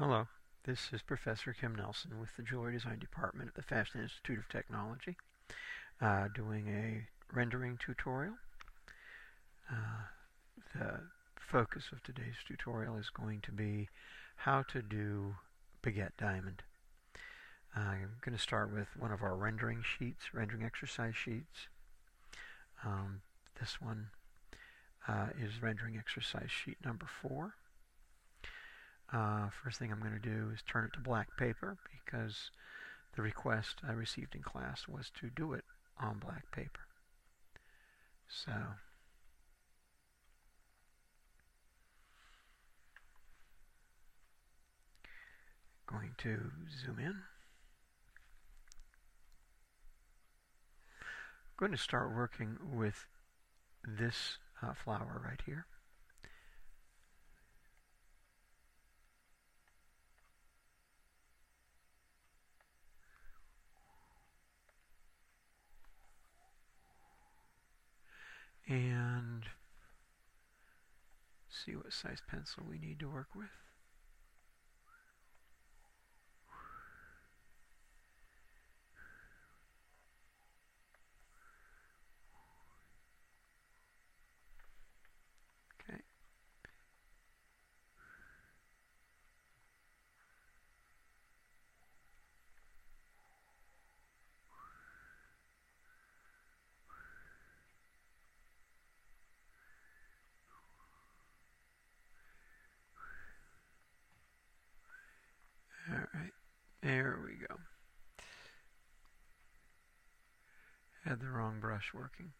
Hello, this is Professor Kim Nelson with the Jewelry Design Department at the Fashion Institute of Technology, doing a rendering tutorial. The focus of today's tutorial is going to be how to do baguette diamond. I'm going to start with one of our rendering sheets, rendering exercise sheets. This one is rendering exercise sheet number 4. First thing I'm going to do is turn it to black paper because the request I received in class was to do it on black paper. So, going to zoom in. I'm going to start working with this flower right here. And see what size pencil we need to work with. Okay. Alright, there we go. Had the wrong brush working.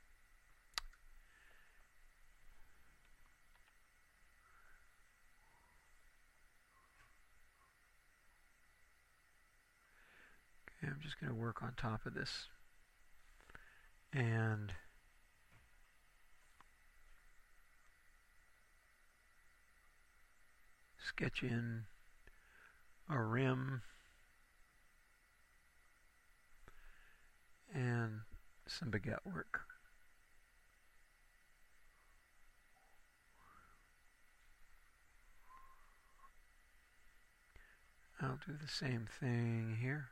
Okay, I'm just going to work on top of this and sketch in a rim and some baguette work. I'll do the same thing here.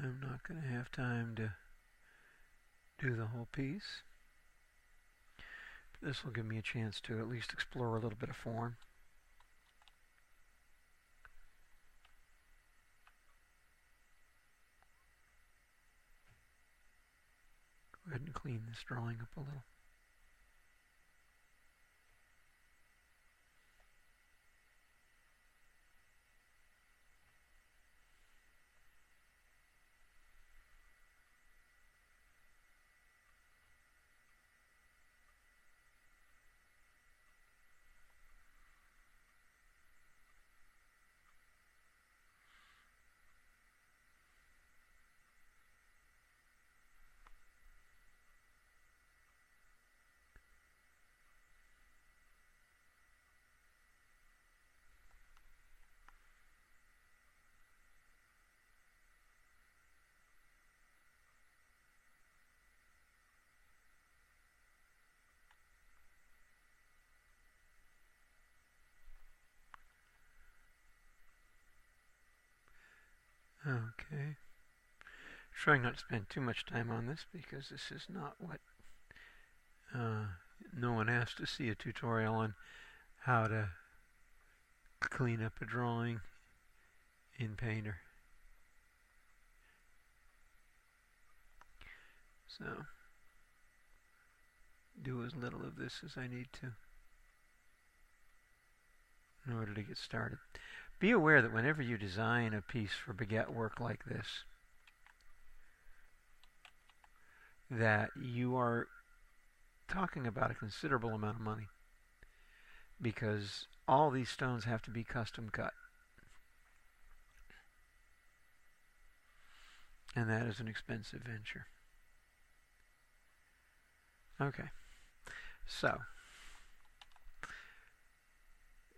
I'm not going to have time to do the whole piece. This will give me a chance to at least explore a little bit of form. Go ahead and clean this drawing up a little. Okay. Trying not to spend too much time on this because this is not what no one asked to see a tutorial on how to clean up a drawing in Painter. So, do as little of this as I need to in order to get started. Be aware that whenever you design a piece for baguette work like this, that you are talking about a considerable amount of money because all these stones have to be custom cut. And that is an expensive venture. Okay, So,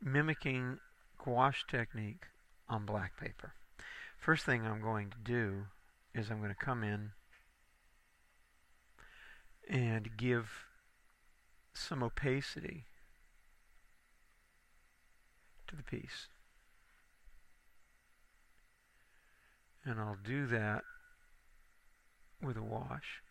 mimicking gouache technique on black paper. First thing I'm going to do is I'm going to come in and give some opacity to the piece. And I'll do that with a wash.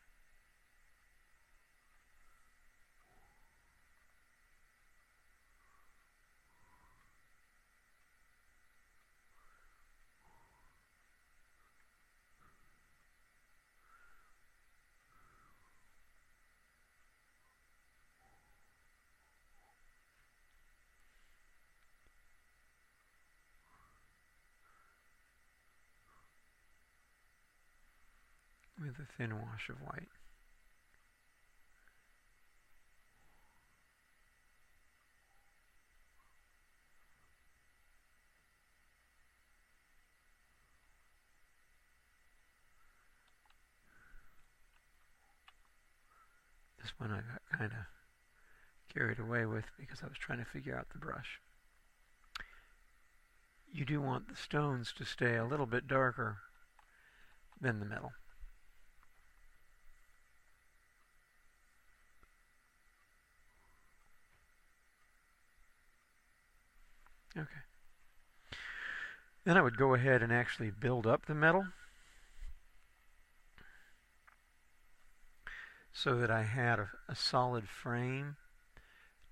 With a thin wash of white. This one I got kind of carried away with because I was trying to figure out the brush. You do want the stones to stay a little bit darker than the metal. Okay. Then I would go ahead and actually build up the metal so that I had a solid frame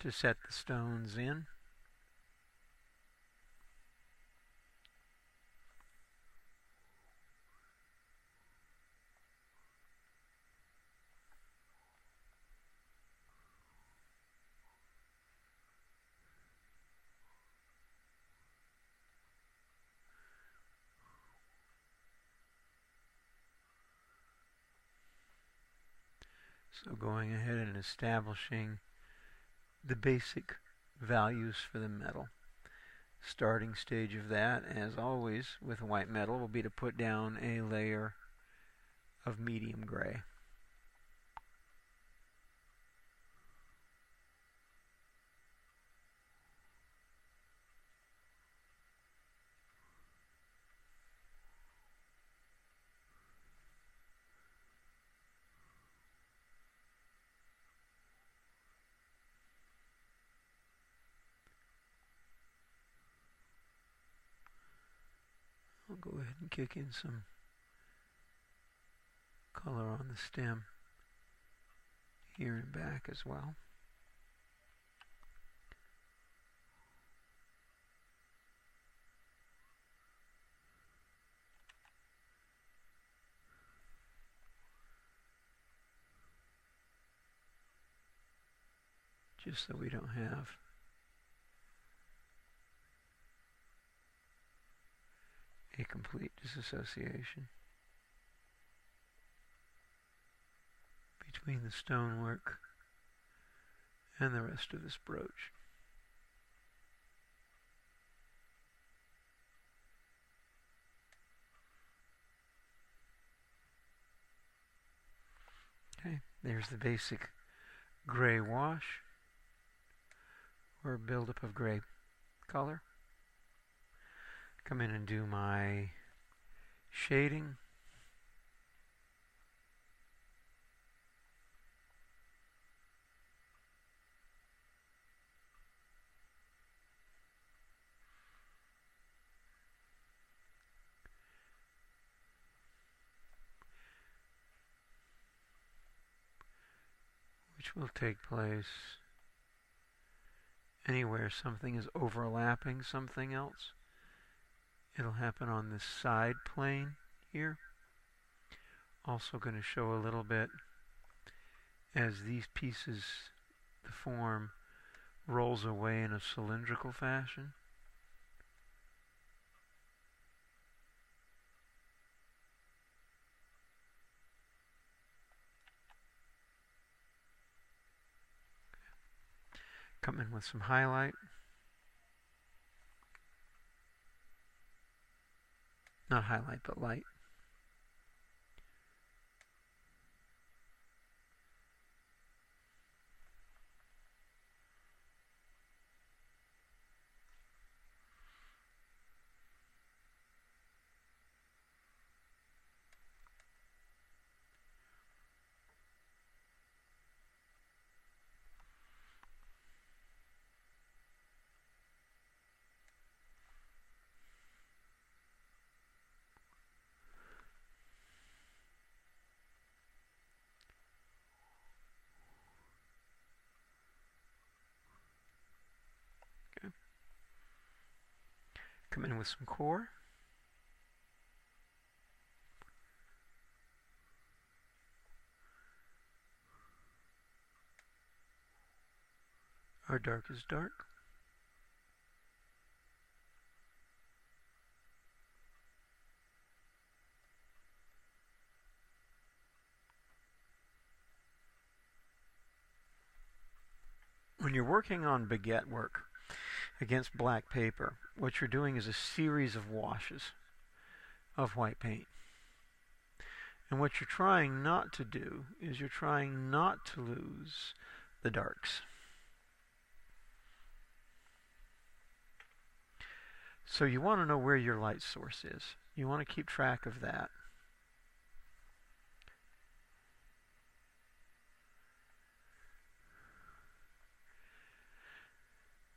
to set the stones in. So going ahead and establishing the basic values for the metal. Starting stage of that, as always with white metal, will be to put down a layer of medium gray. I'll go ahead and kick in some color on the stem here and back as well. Just so we don't have a complete disassociation between the stonework and the rest of this brooch. Okay, there's the basic gray wash or buildup of gray color. Come in and do my shading. Which will take place anywhere something is overlapping something else. It'll happen on this side plane here. Also going to show a little bit as these pieces, the form rolls away in a cylindrical fashion. Come in with some highlight. Not highlight, but light. Come in with some core. Our dark is dark. When you're working on baguette work against black paper, what you're doing is a series of washes of white paint. And what you're trying not to do is you're trying not to lose the darks. So you want to know where your light source is. You want to keep track of that.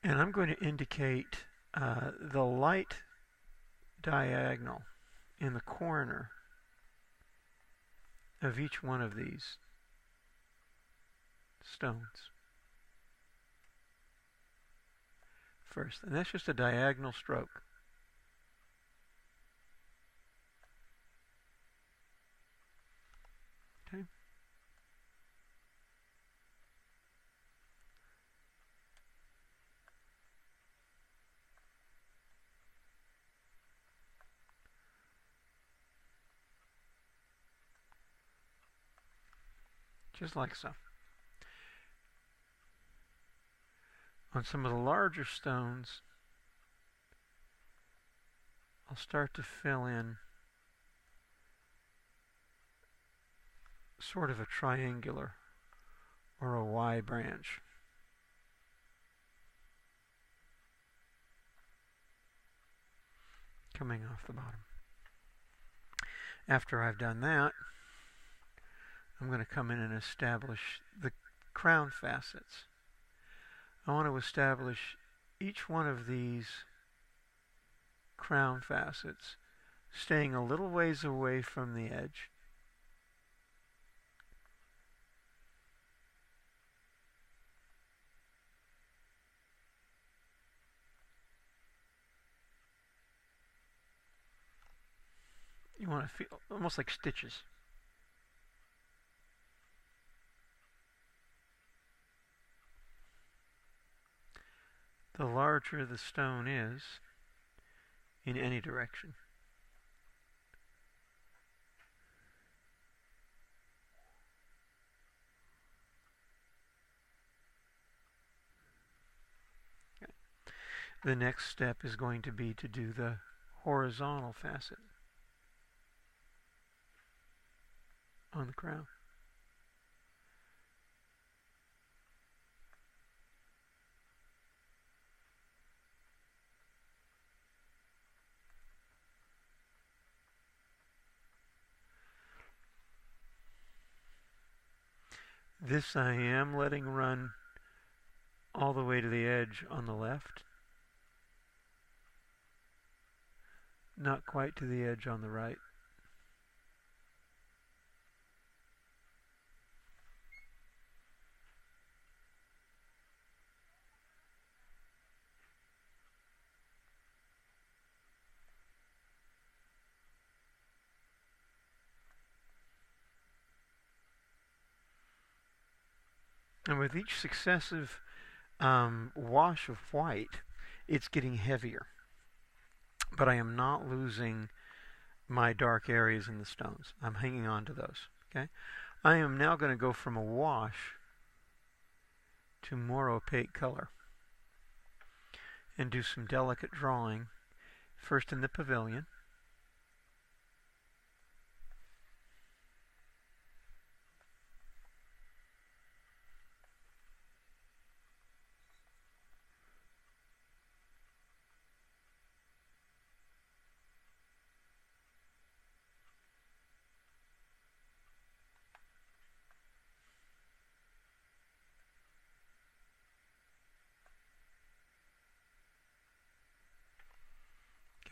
And I'm going to indicate the light diagonal in the corner of each one of these stones first. And that's just a diagonal stroke. Okay. Just like so. On some of the larger stones, I'll start to fill in sort of a triangular or a Y branch. Coming off the bottom. After I've done that, I'm going to come in and establish the crown facets. I want to establish each one of these crown facets, staying a little ways away from the edge. You want to feel almost like stitches. The larger the stone is in any direction. Okay. The next step is going to be to do the horizontal facet on the crown. This I am letting run all the way to the edge on the left, not quite to the edge on the right. And with each successive wash of white, it's getting heavier. But I am not losing my dark areas in the stones. I'm hanging on to those. Okay. I am now going to go from a wash to more opaque color and do some delicate drawing, first in the pavilion.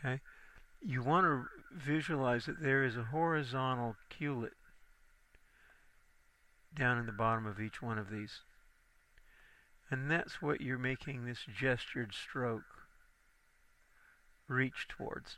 Okay. You want to visualize that there is a horizontal culet down in the bottom of each one of these. And that's what you're making this gestured stroke reach towards.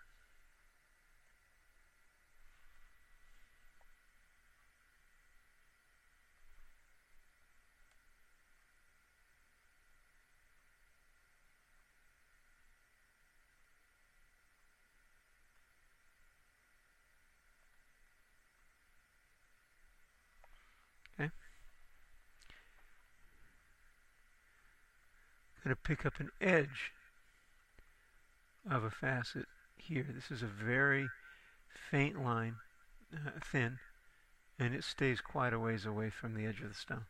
Okay. I'm going to pick up an edge of a facet here. This is a very faint line, thin, and it stays quite a ways away from the edge of the stone.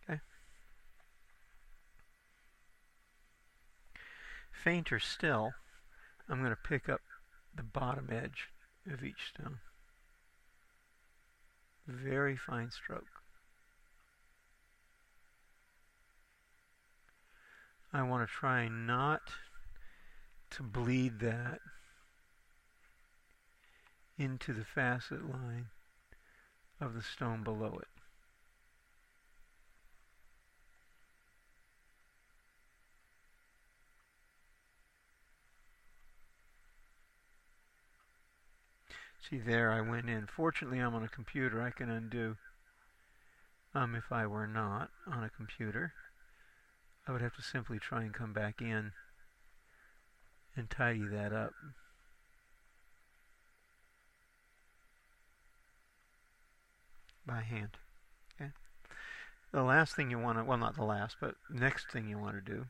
Okay. Fainter still, I'm going to pick up the bottom edge of each stone. Very fine stroke. I want to try not to bleed that into the facet line of the stone below it. See there, I went in. Fortunately, I'm on a computer. I can undo. If I were not on a computer, I would have to simply try and come back in and tidy that up. By hand. Okay. The last thing you want to, well, not the last, but next thing you want to do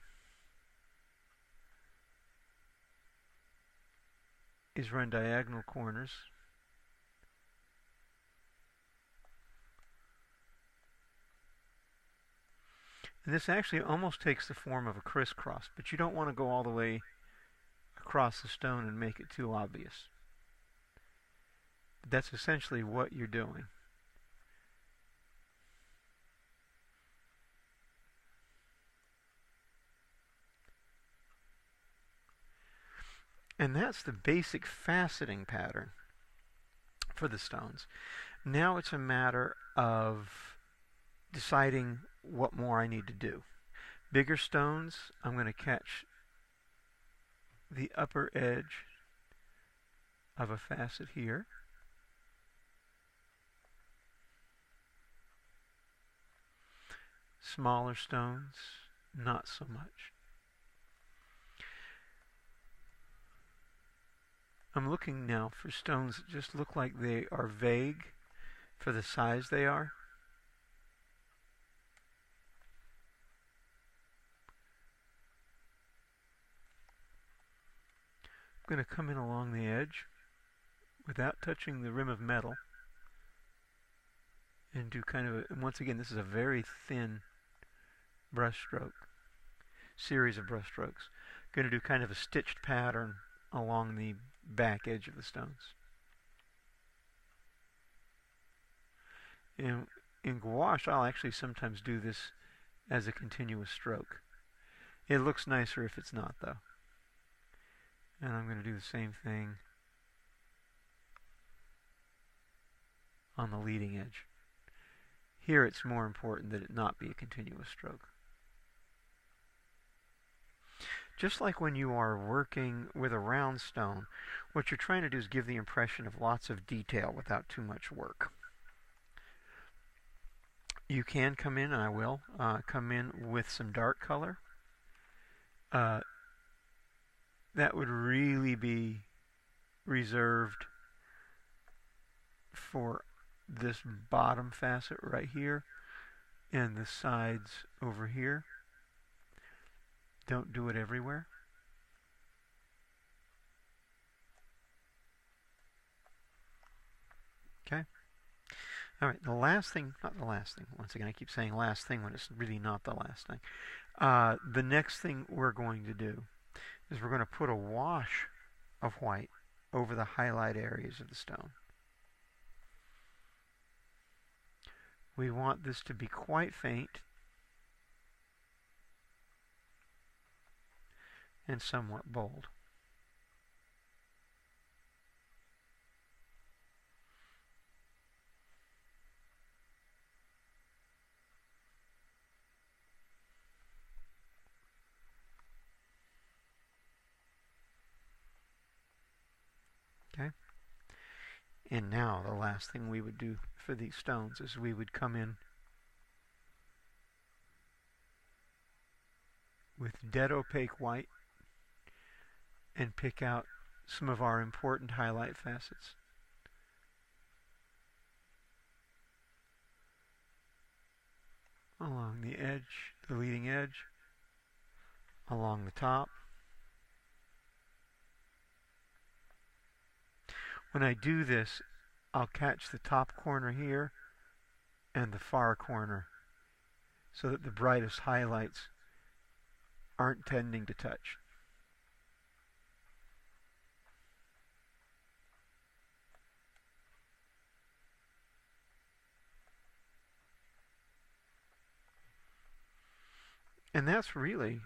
is run diagonal corners. And this actually almost takes the form of a crisscross, but you don't want to go all the way across the stone and make it too obvious. But that's essentially what you're doing. And that's the basic faceting pattern for the stones. Now it's a matter of deciding what more I need to do. Bigger stones, I'm going to catch the upper edge of a facet here. Smaller stones, not so much. I'm looking now for stones that just look like they are vague for the size they are. I'm going to come in along the edge without touching the rim of metal and do kind of a, and once again, this is a very thin brush stroke, series of brush strokes. I'm going to do kind of a stitched pattern along the back edge of the stones. In gouache, I'll actually sometimes do this as a continuous stroke. It looks nicer if it's not, though. And I'm going to do the same thing on the leading edge. Here it's more important that it not be a continuous stroke. Just like when you are working with a round stone, what you're trying to do is give the impression of lots of detail without too much work. You can come in, and I will, come in with some dark color. That would really be reserved for this bottom facet right here and the sides over here. Don't do it everywhere. Okay. All right, the last thing, not the last thing, once again I keep saying last thing when it's really not the last thing. The next thing we're going to do is we're going to put a wash of white over the highlight areas of the stone. We want this to be quite faint and somewhat bold. And now the last thing we would do for these stones is we would come in with dead opaque white and pick out some of our important highlight facets. Along the edge, the leading edge, along the top. When I do this, I'll catch the top corner here and the far corner so that the brightest highlights aren't tending to touch. And that's really